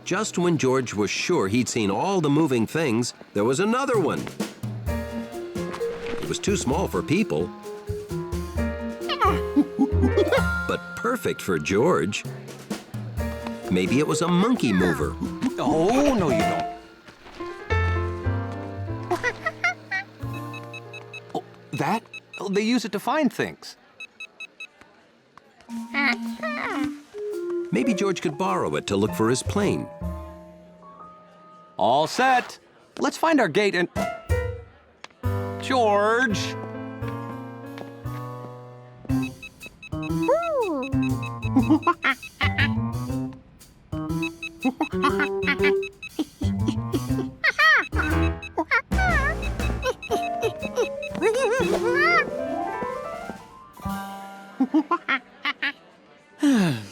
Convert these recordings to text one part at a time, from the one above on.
Just when George was sure he'd seen all the moving things, there was another one. It was too small for people, but perfect for George. Maybe it was a monkey mover. Oh, no, you don't. Oh, that? Oh, they use it to find things. Maybe George could borrow it to look for his plane. All set. Let's find our gate and... George!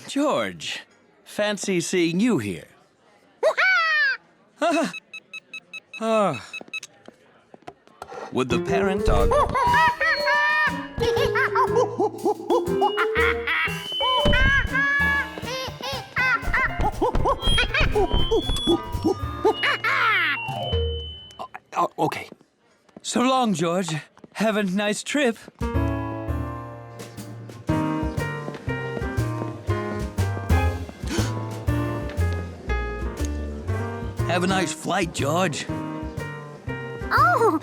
George, fancy seeing you here. Would the parent dog... Okay. So long, George. Have a nice trip. Have a nice flight, George. Oh!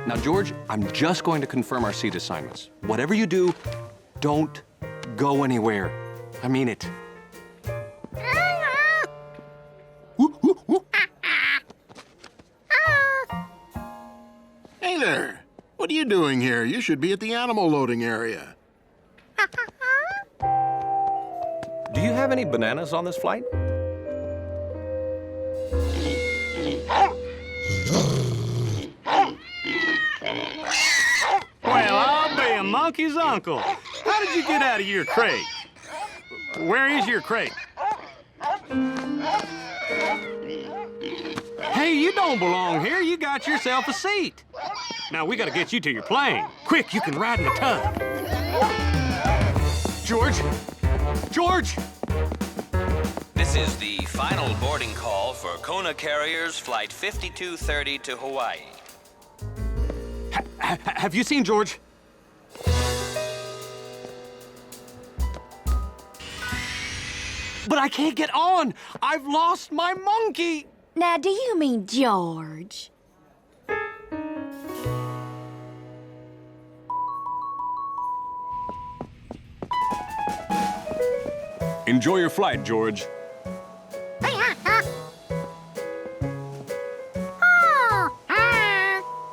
Now, George, I'm just going to confirm our seat assignments. Whatever you do, don't go anywhere. I mean it. Hey there. What are you doing here? You should be at the animal loading area. Do you have any bananas on this flight? Well, I'll be a monkey's uncle. How did you get out of your crate? Where is your crate? Hey, you don't belong here. You got yourself a seat. Now, we gotta get you to your plane. Quick, you can ride in the tub. George! George! This is the final boarding call for Kona Carriers Flight 5230 to Hawaii. Have you seen George? But I can't get on! I've lost my monkey! Now, do you mean George? Enjoy your flight, George.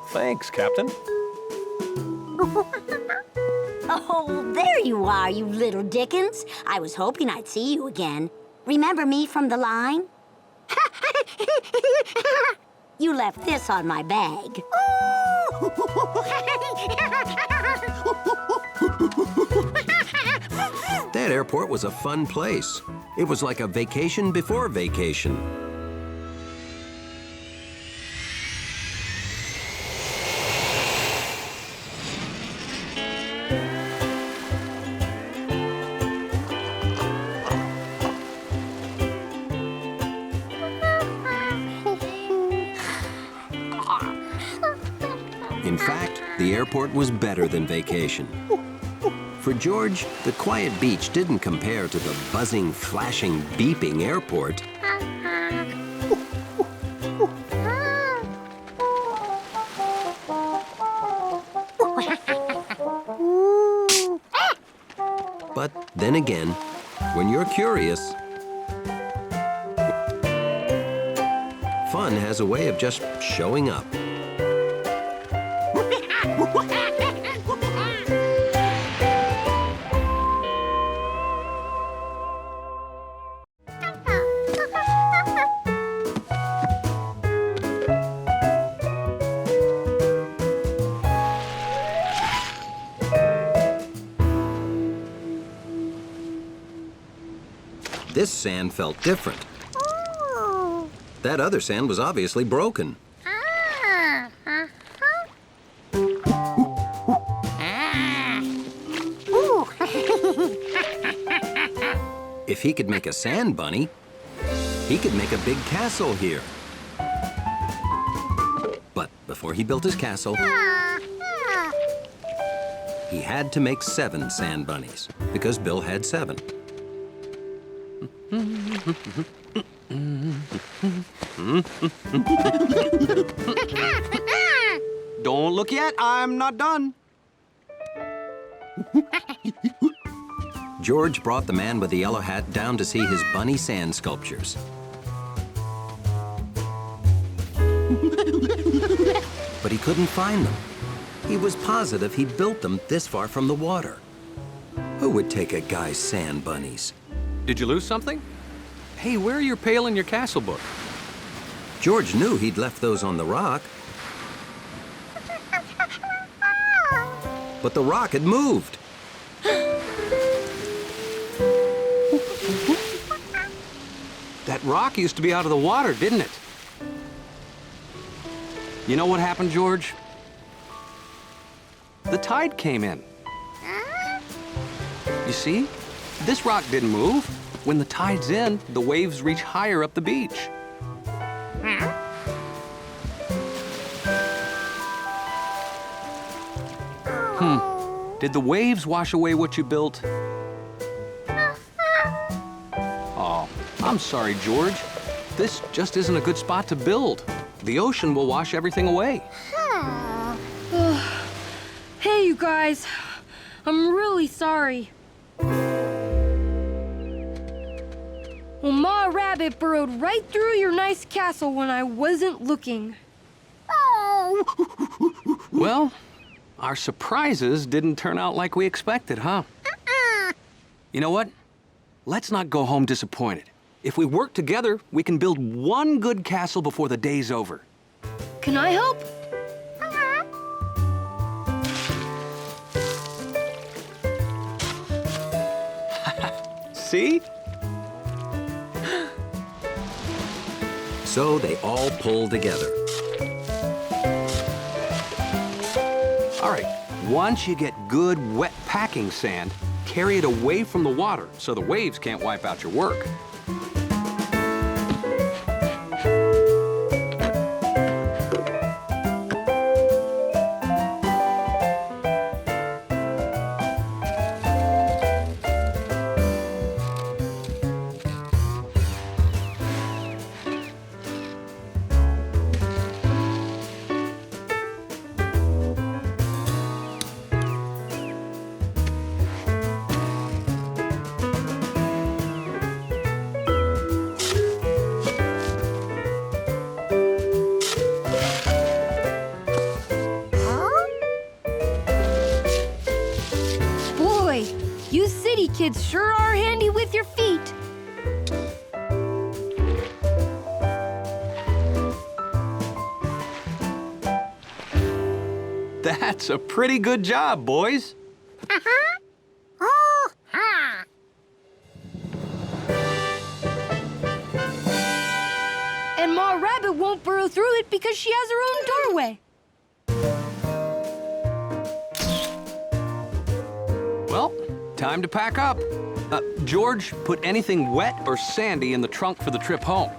Thanks, Captain. Oh, there you are, you little Dickens. I was hoping I'd see you again. Remember me from the line? You left this on my bag. That airport was a fun place. It was like a vacation before vacation. In fact, the airport was better than vacation. For George, the quiet beach didn't compare to the buzzing, flashing, beeping airport. But then again, when you're curious, fun has a way of just showing up. This sand felt different. Ooh. That other sand was obviously broken. If he could make a sand bunny, he could make a big castle here. But before he built his castle, he had to make 7 sand bunnies, because Bill had 7. Don't look yet, I'm not done. George brought the man with the yellow hat down to see his bunny sand sculptures. But he couldn't find them. He was positive he built them this far from the water. Who would take a guy's sand bunnies? Did you lose something? Hey, where are your pail and your castle book? George knew he'd left those on the rock. But the rock had moved. That rock used to be out of the water, didn't it? You know what happened, George? The tide came in. You see? This rock didn't move. When the tide's in, the waves reach higher up the beach. Did the waves wash away what you built? Oh, I'm sorry, George. This just isn't a good spot to build. The ocean will wash everything away. Hey, you guys. I'm really sorry. Well, Ma Rabbit burrowed right through your nice castle when I wasn't looking. Well, our surprises didn't turn out like we expected, huh? You know what? Let's not go home disappointed. If we work together, we can build one good castle before the day's over. Can I help? See? So they all pulled together. All right, once you get good, wet packing sand, carry it away from the water so the waves can't wipe out your work. Boy, you city kids sure are handy with your feet. That's a pretty good job, boys. And Ma Rabbit won't burrow through it because she has her own doorway. Well, time to pack up. George, put anything wet or sandy in the trunk for the trip home.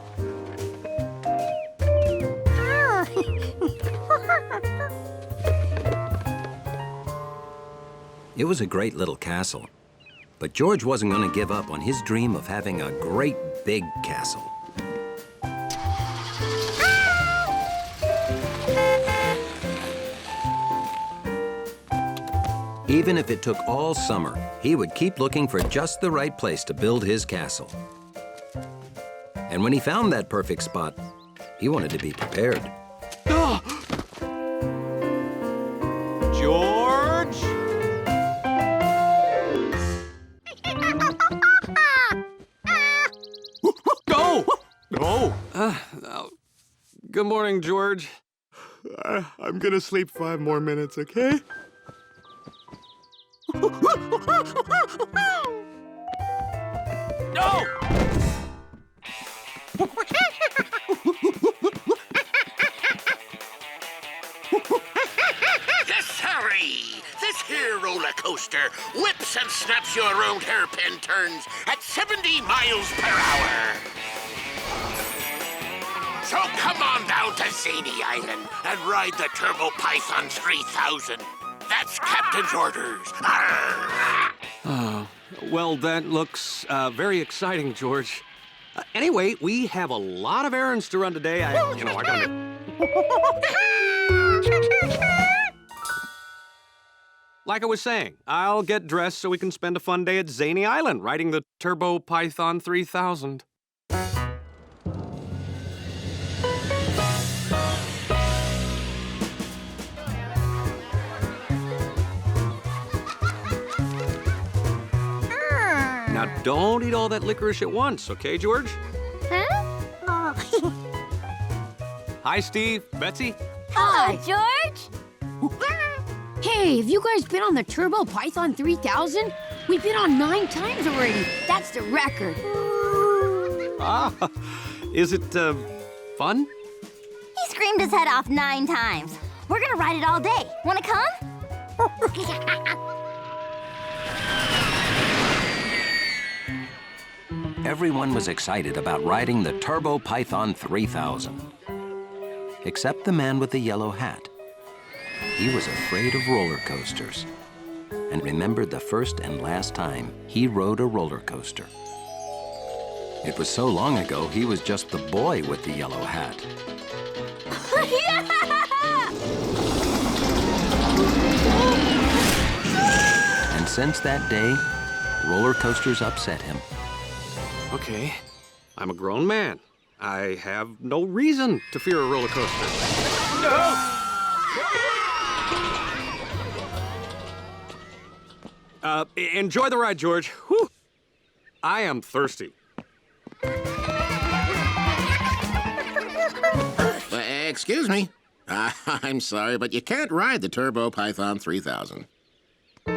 It was a great little castle. But George wasn't going to give up on his dream of having a great big castle. Even if it took all summer, he would keep looking for just the right place to build his castle. And when he found that perfect spot, he wanted to be prepared. George! Go! Go! Good morning, George. I'm gonna sleep 5 more minutes, okay? No! Yes, sorry. This here roller coaster whips twists and snaps you around hairpin turns at 70 miles per hour. So come on down to Zany Island and ride the Turbo Python 3000. That's Captain's orders. Well, that looks very exciting, George. Anyway, we have a lot of errands to run today. I gotta... Like I was saying, I'll get dressed so we can spend a fun day at Zany Island riding the Turbo Python 3000. Now, don't eat all that licorice at once, okay, George? Huh? Hi, Steve. Betsy? Hi, George. Hey, have you guys been on the Turbo Python 3000? We've been on 9 times already. That's the record. Is it, fun? He screamed his head off 9 times. We're gonna ride it all day. Wanna come? Everyone was excited about riding the Turbo Python 3000. Except the man with the yellow hat. He was afraid of roller coasters and remembered the first and last time he rode a roller coaster. It was so long ago, he was just the boy with the yellow hat. And since that day, roller coasters upset him. Okay, I'm a grown man. I have no reason to fear a roller coaster. No! Enjoy the ride, George. Whew. I am thirsty. Excuse me. I'm sorry, but you can't ride the Turbo Python 3000. You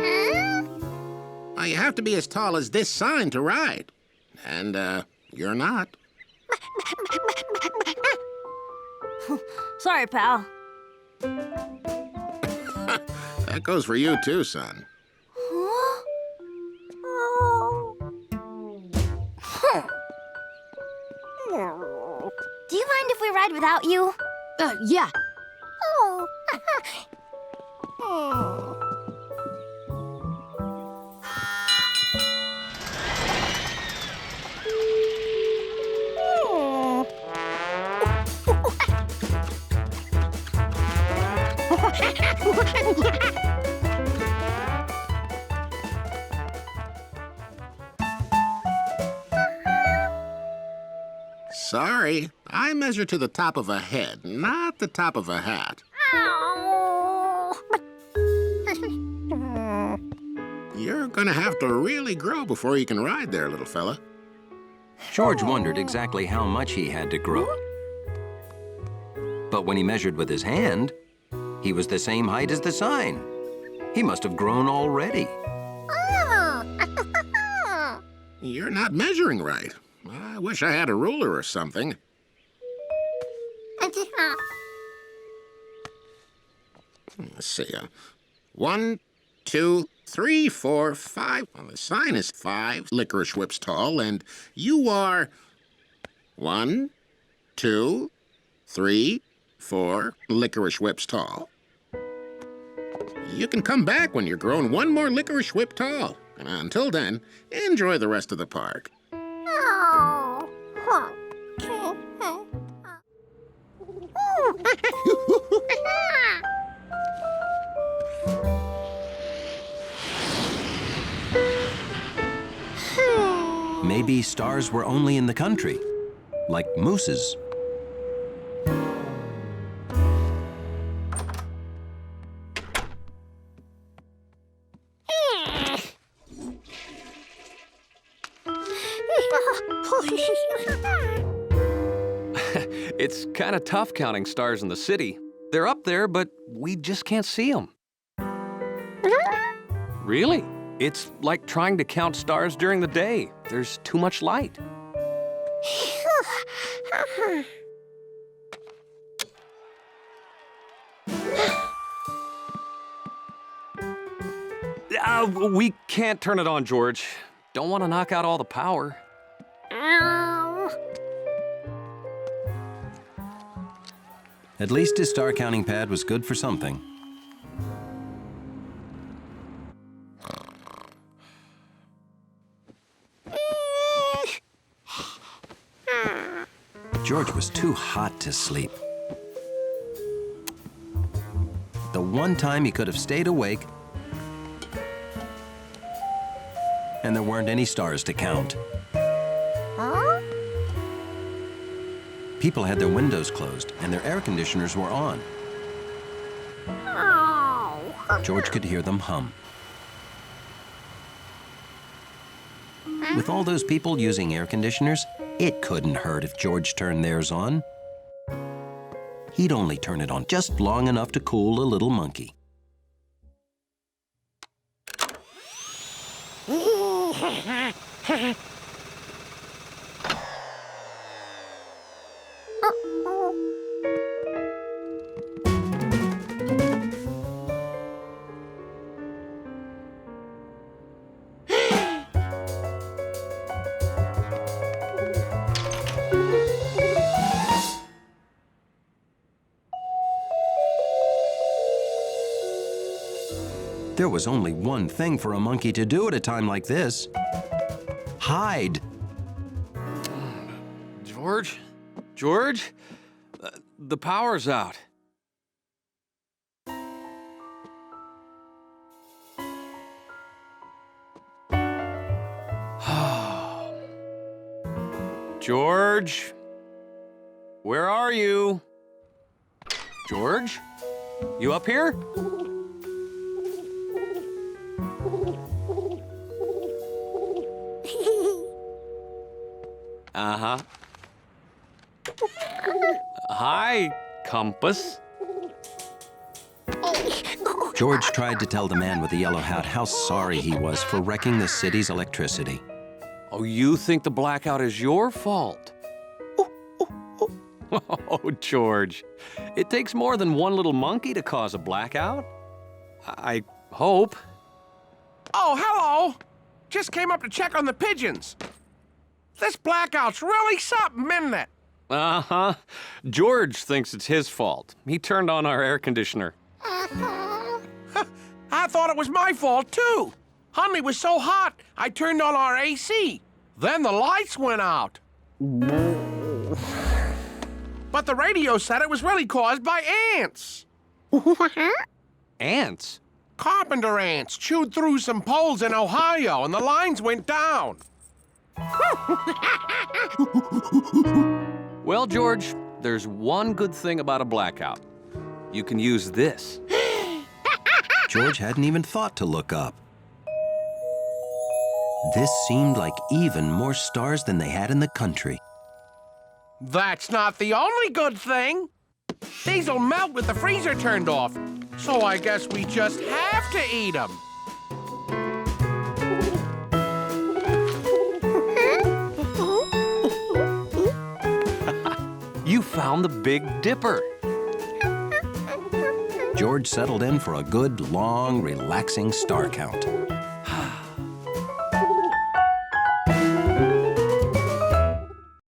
have to be as tall as this sign to ride. And, you're not. Sorry, pal. That goes for you, too, son. Do you mind if we ride without you? Yeah. Sorry, I measure to the top of a head, not the top of a hat. You're gonna have to really grow before you can ride there, little fella. George wondered exactly how much he had to grow. But when he measured with his hand, he was the same height as the sign. He must have grown already. You're not measuring right. I wish I had a ruler or something. Let's see. 1, 2, 3, 4, 5. Well, the sign is 5 licorice whips tall, and you are 1, 2, 3, 4 licorice whips tall. You can come back when you're grown 1 more licorice whip tall. And until then, enjoy the rest of the park. Maybe stars were only in the country, like mooses. It's kind of tough counting stars in the city. They're up there, but we just can't see them. Really? It's like trying to count stars during the day. There's too much light. We can't turn it on, George. Don't want to knock out all the power. At least his star counting pad was good for something. George was too hot to sleep. The one time he could have stayed awake, and there weren't any stars to count. People had their windows closed, and their air conditioners were on. George could hear them hum. With all those people using air conditioners, it couldn't hurt if George turned theirs on. He'd only turn it on just long enough to cool a little monkey. There was only one thing for a monkey to do at a time like this. Hide. George? George? The power's out. George? Where are you? George? You up here? Uh-huh. Hi, Compass. George tried to tell the man with the yellow hat how sorry he was for wrecking the city's electricity. Oh, you think the blackout is your fault? Oh, George. It takes more than one little monkey to cause a blackout. I hope. Oh, hello! Just came up to check on the pigeons. This blackout's really something, isn't it? Uh-huh. George thinks it's his fault. He turned on our air conditioner. I thought it was my fault, too. Honey was so hot, I turned on our AC. Then the lights went out. But the radio said it was really caused by ants. Ants? Carpenter ants chewed through some poles in Ohio, and the lines went down. Well, George, there's one good thing about a blackout. You can use this. George hadn't even thought to look up. This seemed like even more stars than they had in the country. That's not the only good thing. These'll melt with the freezer turned off, so I guess we just have to eat them. You found the Big Dipper. George settled in for a good, long, relaxing star count.